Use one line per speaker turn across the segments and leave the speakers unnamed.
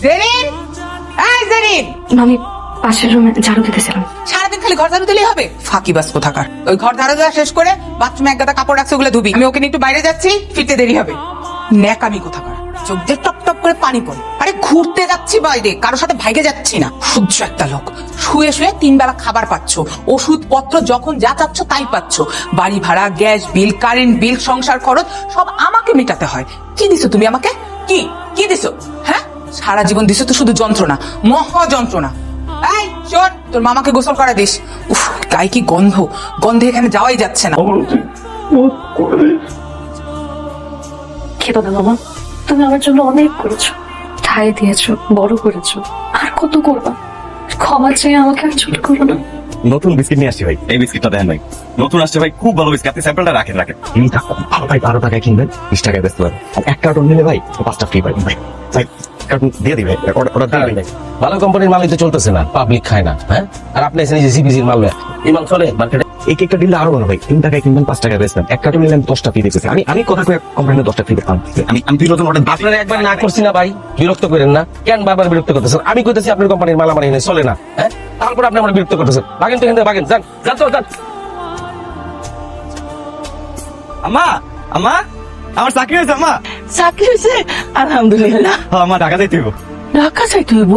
জেরিন, এই জেরিন।
আমি পাশের রুমে ঝাড়ু দিতেছিলাম।
সারাদিন খালি ঘর ঝাড়ু দিলেই হবে? ফাঁকিবাজ কোথাকার। ওই ঘর ঝাড়ু দেওয়া শেষ করে বাথরুমে এক গাদা কাপড় রাখছে, ওগুলো ধুবি। আমি ওকে নিয়ে একটু বাইরে যাচ্ছি, ফিরতে দেরি হবে। ন্যাকামি কোথাকার, চোখ দিয়ে টপ টপ করে পানি পড়ে। আরে ঘুরতে যাচ্ছি বাইরে, কারোর সাথে ভাইগে যাচ্ছি না। সহ্য একটা লোক। শুয়ে শুয়ে 3 বেলা খাবার পাচ্ছ, ওষুধ পত্র যখন যা চাচ্ছ তাই পাচ্ছ। বাড়ি ভাড়া, গ্যাস বিল, কারেন্ট বিল, সংসার খরচ সব আমাকে মেটাতে হয়। কি দিছো তুমি আমাকে? কি কি দিছো? হ্যাঁ, সারা জীবন দিছো তো শুধু যন্ত্রণা, মহা যন্ত্রণা। এই শোন, তোর মামাকে গোসল করা দিস। উফ, গায়ে কি গন্ধ, গন্ধে এখানে যাওয়াই যাচ্ছে না।
খেতে দাও বাবা, তুমি আমার জন্য অনেক করেছো, ঠাই দিয়েছো, বড় করেছো, আর কত করবা? ক্ষমা চেয়ে আমাকে আর ছোট করো না।
নতুন বিস্কিট নিয়ে আসছি ভাই, এই বিস্কিটটা দেখেন ভাই, নতুন আসছে ভাই, খুব ভালো বিস্কিট। আপনি স্যাম্পলটা রাখেন রাখেন। এই ভালো ভাই, 12 টাকায় কিনবেন, 20 টাকায় বেচতে পারেন। আর 1 কার্টন নিলে ভাই 5টা ফ্রি পাবেন ভাই। ভাই কার্টন দিয়ে দিবে, অর্ডার দিয়ে দিবে।
ভালো কোম্পানির মাল তো চলতেছে না, পাবলিক খায় না। হ্যাঁ, আর আপনি এসে সিপিসির মাল, এই মাল চলে মার্কেটে।
এই কেকটা দিলে আরো ভালো ভাই, 3 টাকায় কিনবেন, 5 টাকায় বেচবেন। 1 কার্টন নিলে 10টা ফ্রি দিতেছে। আমি কথা কয়ে কোম্পানিতে 10টা ফ্রি দিতাম। আমি তুই নতুন অর্ডার
আপনারা একবার না করছি না ভাই, বিরক্ত করেন না। কেন বারবার বিরক্ত করতেছেন? আমি কইতেছি আপনার কোম্পানির মাল আমার এখানে চলে না, হ্যাঁ, তারপর আপনি আমার বিরক্ত করতেছেন। বাগেন তো এখান থেকে বাগেন, যান যান তো যান।
আম্মা, আম্মা আমার চাকরি হয়েছে আম্মা।
চাকরি হয়েছে? আলহামদুলিল্লাহ।
আম্মা ঢাকা যাইতে হইব।
ঢাকা যাইতে হইব?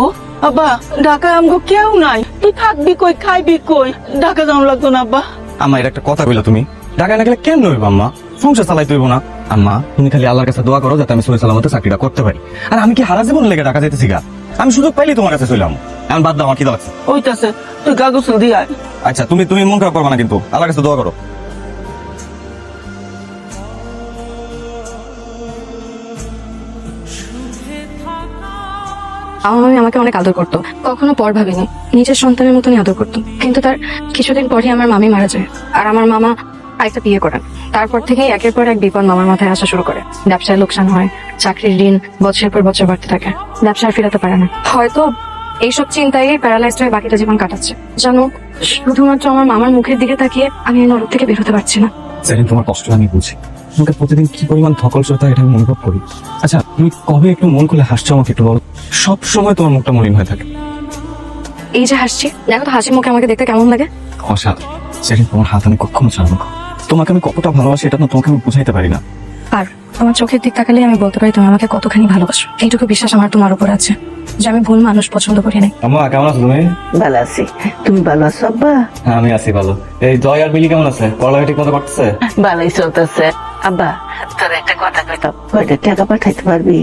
আব্বা, ঢাকায় আমগো কেউ নাই, তুই থাকবি কই, খাইবি কই? ঢাকা যাওয়া লাগতো না আব্বা?
আম্মা এটা একটা কথা কইলা তুমি, ঢাকায় না গেলে কেন হইব আম্মা? সংসার চালাইতে হইব না আম্মা? তুমি খালি আল্লাহর কাছে দোয়া করো যাতে আমি সহি সালামতে চাকরিটা করতে পারি। আর আমি কি হারা জীবন লেগে ঢাকা যাইতেছি গা? আমি সুযোগ পাইলি তোমার কাছে চলাম। এখন বাদ দাও, আমার কি দরকার?
ওইটাছে, তুই কাগজ দিয়ে আয়।
আচ্ছা, তুমি মন খারাপ করবা না কিন্তু, আল্লাহর কাছে দোয়া করো।
আমার মামি আমাকে অনেক আদর করতো, কখনো পর ভাবিনি, নিজের সন্তানের মতনই আদর করতো। কিন্তু তার কিছুদিন পরই আমার মামি মারা যায়, আর আমার মামা আরেকটা বিয়ে করেন। তারপর থেকেই একের পর এক বিপদ মামার মাথায় আসা শুরু করে। ব্যবসায় লোকসান হয়, চাকরির ঋণ বছরের পর বছর বাড়তে থাকে, ব্যবসা আর ফেরাতে পারে না। হয়তো এইসব চিন্তায় প্যারালাইজড হয়ে বাকিটা জীবন কাটাচ্ছে। জানো, শুধুমাত্র আমার মামার মুখের দিকে তাকিয়ে আমি এই নরক থেকে বের হতে পারছি না।
সেদিন তোমার কষ্ট আমি বুঝি, তোমাকে প্রতিদিন কি পরিমাণ ধকলশতা এটা আমি অনুভব করি। আচ্ছা, তুমি কবে একটু মন খুলে হাসছো আমাকে একটু বলো? সব সময় তোমার মুখটা মলিন হয়ে থাকে।
এই যে হাসছি, দেখো তো হাসি মুখে আমাকে দেখতে কেমন লাগে।
অসাধারণ। সেদিন তোমার হাত আমি কখনো ছাড়বো না। তোমাকে আমি কতটা ভালোবাসি এটা না তোমাকে আমি বুঝাইতে পারি না।
আর তোমার চোখের দিক তাকালে আমি বলতে পারি তুমি আমাকে কতখানি ভালোবাসো। এইটুকু বিশ্বাস আমার তোমার উপর আছে যে আমি ভুল মানুষ পছন্দ করি নাই।
আম্মা কেমন আছো তুমি?
ভালো আছি, তুমি ভালো আছো আব্বা?
হ্যাঁ আমি আছি ভালো। এই জয় আর বিলি কেমন আছে? পড়ালেখা ঠিক মতো করতেছে?
ভালোই চলতেছে। আব্বা, তোর একটা কথা কইতাম, কয়টা টাকা পাঠাইতে পারবি?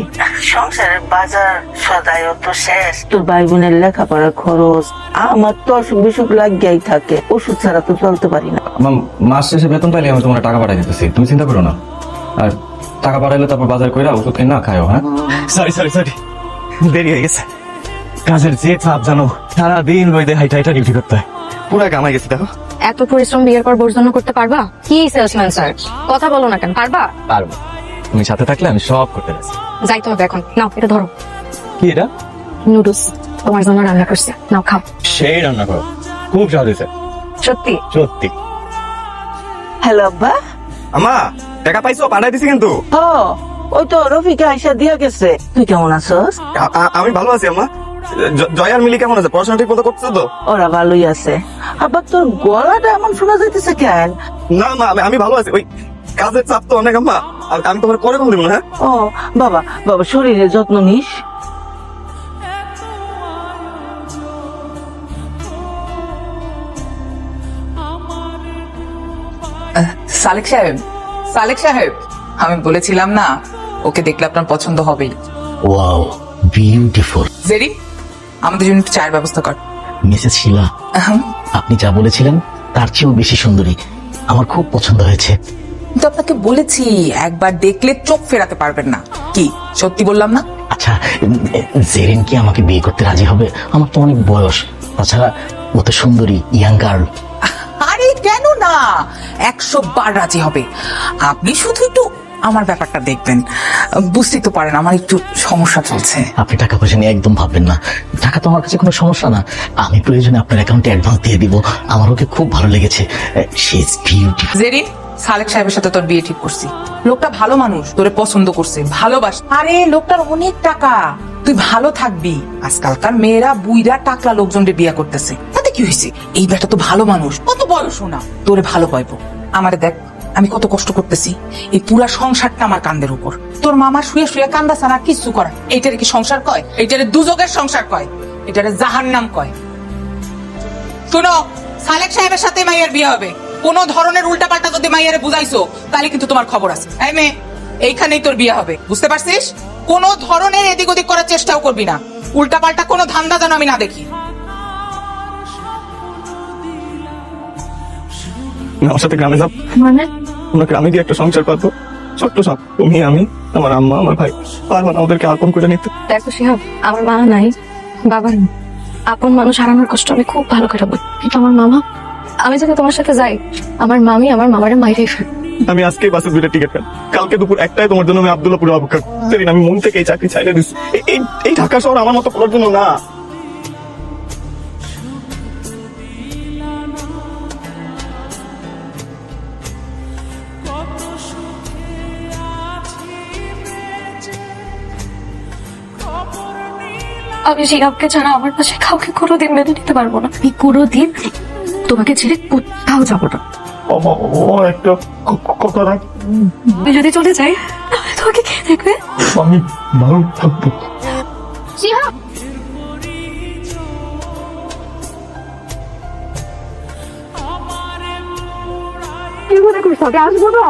সংসারের বাজার সদাই তো শেষ, তোর ভাই বোনের লেখাপড়ার খরচ, আমার তো অসুখ বিসুখ লাগিয়াই থাকে, ওষুধ ছাড়া তো চলতে পারি না।
আমার মাস শেষে বেতন পাইলে আমি তোমার টাকা পাঠাই দিতেছি, তুমি চিন্তা করো না। আর টাকা পাঠাইলে তারপর বাজার কইরা ওষুধ কিনে না খায়ও। হ্যাঁ সরি সরি সরি, দেরি হয়ে গেছে। কাজের যে চাপ জানো, সারাদিন রইদে হাইটা হাইটা ডিউটি করতে হয়, পুরো কামাই গেছে। দেখো
এত পরিশ্রম বিয়ের পর বর্জন করতে পারবা? কি সেলসম্যান স্যার, কথা বলো না কেন? পারবা?
পারবো, তুমি সাথে থাকলে আমি সব করতে পারছি।
যাই তোমাকে এখন, নাও এটা ধরো।
কি এটা?
নুডলস, তোমার জন্য রান্না করছে, নাও খাও।
সেই রান্না করো, খুব স্বাদ হয়েছে
সত্যি?
সত্যি।
হ্যালো আব্বা।
আমা টাকা পাইছো? পাঠাই দিছি কিন্তু।
ও, ওই তো রফিকা আইসা দিয়া গেছে। তুই কেমন আছস?
আমি ভালো আছি আম্মা। জয় আর মিলি কেমন আছে? পড়াশোনা ঠিক মতো করতেছে তো?
ওরা ভালোই আছে। আবার তোর গলাটা এমন শোনা যাইতেছে কেন?
না মা, আমি ভালো আছি। ওই কাজের চাপ তো অনেক আম্মা, আমি তোমার পরে কল দিব না। হ্যাঁ
ও বাবা, বাবা শরীরের যত্ন নিস।
সালেক সাহেব, সালেক সাহেব, আমি বলেছিলাম না ওকে দেখলে আপনার পছন্দ হবেই।
Wow, beautiful.
জেরিন, আমাদের জন্য একটু চায়ের ব্যবস্থা কর।
মিসেস শিলা, আপনি যা বলেছিলেন তার চেয়েও বেশি সুন্দরী। আমার খুব পছন্দ হয়েছে।
তো আপনাকে বলেছি একবার দেখলে চোখ ফেরাতে পারবেন না। কি সত্যি বললাম না?
আচ্ছা, জেরিন কি আমাকে বিয়ে করতে রাজি হবে? আমার তো অনেক বয়স, তাছাড়া ও তো সুন্দরী, ইয়াং গার্ল।
আরে কেন না, 100 বার রাজি হবে। আপনি শুধু একটু আমার ব্যাপারটা দেখবেন, বুঝতেই তো পারেন আমার একটু সমস্যা চলছে।
আপনি টাকা পয়সা নিয়ে একদম ভাববেন না, টাকা তো আমার কাছে কোনো সমস্যা না। আমি প্রয়োজনে আপনার অ্যাকাউন্টে অ্যাডভান্স দিয়ে দিব। আমার ওকে খুব ভালো লেগেছে, শি ইজ বিউটিফুল।
জেরিন, সালেক সাহেবের সাথে তোর বিয়ে ঠিক করছি। লোকটা ভালো মানুষ, তোরে পছন্দ করছে, ভালোবাসে। আরে লোকটার অনেক টাকা, তুই ভালো থাকবি। আজকালকার মেয়েরা বুইরা টাকলা লোকজনকে বিয়ে করতেছে, তাতে কি হয়েছে? এই বেটা তো ভালো মানুষ, কত বয়স না, তোরে ভালো পাইবো। আমারে দেখ, আমি কত কষ্ট করতেছি, এই পুরা সংসারটা আমার কান্দের উপর। তোর মামা শুয়ে শুয়ে কান্দা ছাড়া কিছু করে? এইটারে কি সংসার কয়? এইটারে দুজকের সংসার কয়, এটারে জাহান্নাম কয়। শোনো, সালেক সাহেবের সাথে মাইয়ার বিয়ে হবে। কোন ধরনের উল্টাপাল্টা যদি মাইয়ারে বুঝাইছো, তাহলে কিন্তু তোমার খবর আছে। এই মেয়ে, এইখানেই তোর বিয়ে হবে, বুঝতে পারছিস? কোন ধরনের এদিক ওদিক করার চেষ্টাও করবি না। উল্টাপাল্টা কোনো ধান্দা যেন আমি না দেখি।
আমার সাথে গ্রামে যাব,
মানে
আমরা গ্রামে গিয়ে একটা সংসার পাবো, ছোট্ট সব, তুমি, আমি, আমার আম্মা, আমার ভাই। পারবো না ওদেরকে আপন করে নিতে?
দেখো শিহাব, আমার মা নাই, বাবা নেই, আপন মানুষ হারানোর কষ্ট আমি খুব ভালো করে বুঝি। কিন্তু আমার মামা, আমি যদি তোমার সাথে যাই, আমার মামি আমার মামারে মাইরেই ফেলবে।
আমি আজকেই বাসের 2টা টিকিট কাট, কালকে দুপুর 1টায় তোমার জন্য আমি আব্দুল্লাহপুরে অপেক্ষা করছি। আমি মন থেকে এই চাকরি ছাইড়ে দিচ্ছি। এই ঢাকা শহর আমার মতো করার জন্য না।
আমি শিহাবকে ছাড়া আমার পাশে কাউকে কোনোদিন মেনে নিতে পারবো না। আমি কোনোদিন তোমাকে ছেড়ে কোথাও যাবো না।
একটা কথা রাখ,
আমি যদি চলে যাই, তাহলে তোমাকে কে দেখবে?
আমি ভালো থাকবো।
শিহাব, কি মনে করছো? আমি আসবো না।